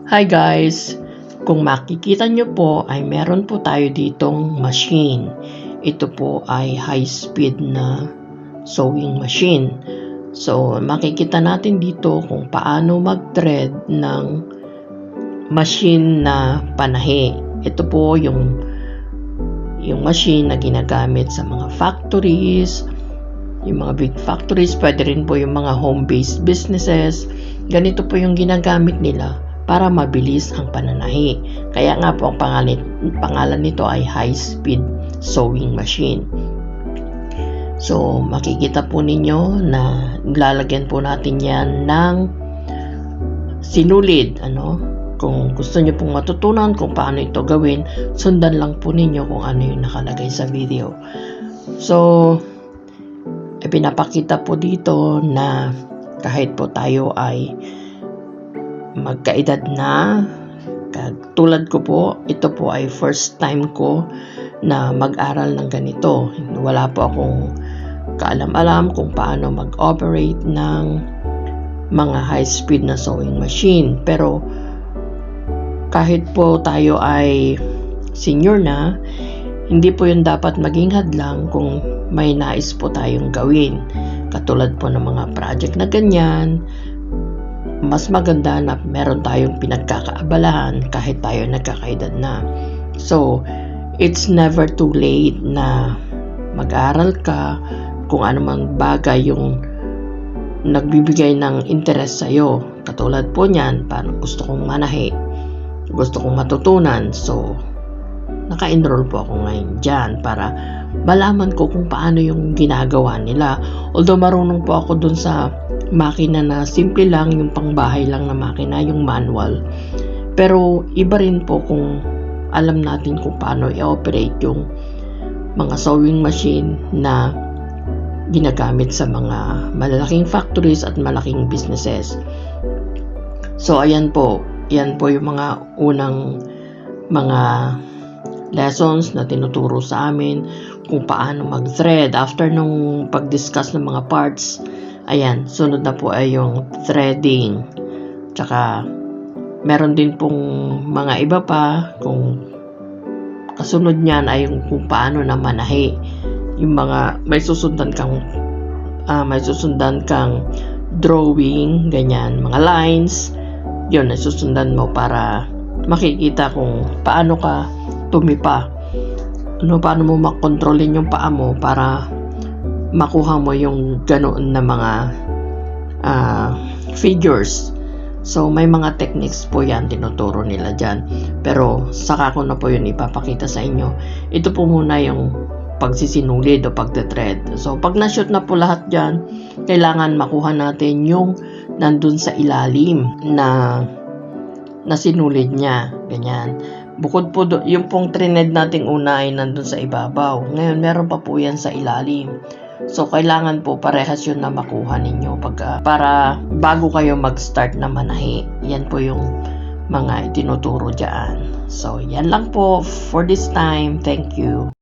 Hi guys! Kung makikita nyo po ay meron po tayo ditong machine. Ito po ay high speed na sewing machine. So makikita natin dito kung paano mag-thread ng machine na panahi. Ito po yung machine na ginagamit sa mga factories, yung mga big factories, pwede rin po yung mga home-based businesses. Ganito po yung ginagamit nila para mabilis ang pananahi. Kaya nga po ang pangalan nito ay high-speed sewing machine. So, makikita po ninyo na lalagyan po natin yan ng sinulid. Kung gusto nyo pong matutunan kung paano ito gawin, sundan lang po ninyo kung ano yung nakalagay sa video. So, pinapakita po dito na kahit po tayo ay magkaedad na, tulad ko po, ito po ay first time ko na mag-aral ng ganito. Wala po akong kaalam-alam kung paano mag-operate ng mga high-speed na sewing machine. Pero kahit po tayo ay senior na, hindi po yun dapat maging hadlang kung may nais po tayong gawin. Katulad po ng mga project na ganyan, mas maganda na meron tayong pinagkakaabalahan kahit tayo nagkakaedad na. So, it's never too late na mag-aral ka kung ano mang bagay yung nagbibigay ng interest sa'yo. Katulad po niyan, parang gusto kong manahi, gusto kong matutunan. So, naka-enroll po ako ngayon dyan para malaman ko kung paano yung ginagawa nila. Although marunong po ako dun sa makina na simple lang, yung pangbahay lang na makina, yung manual. Pero iba rin po kung alam natin kung paano i-operate yung mga sewing machine na ginagamit sa mga malalaking factories at malaking businesses. So ayan po, yan po yung mga unang mga lessons na tinuturo sa amin kung paano mag-thread. After nung pag-discuss ng mga parts, ayan, sunod na po ay yung threading. Tsaka meron din pong mga iba pa, kung kasunod niyan ay yung kung paano na manahi. Yung mga may susundan kang drawing, ganyan, mga lines, yun, nasusundan mo para makikita kung paano ka tumipa. Paano mo makontrolin yung paa mo para makuha mo yung ganoon na mga figures. So, may mga techniques po yan, tinuturo nila dyan. Pero, saka ko na po yun ipapakita sa inyo. Ito po muna yung pagsisinulid o pagte-thread. So, pag na-shoot na po lahat dyan, kailangan makuha natin yung nandun sa ilalim na sinulid niya. Ganyan. Bukod po yung pong trined nating una ay nandun sa ibabaw. Ngayon, meron pa po yan sa ilalim. So, kailangan po parehas yun na makuha ninyo para bago kayo mag-start na manahi. Yan po yung mga itinuturo dyan. So, yan lang po for this time. Thank you.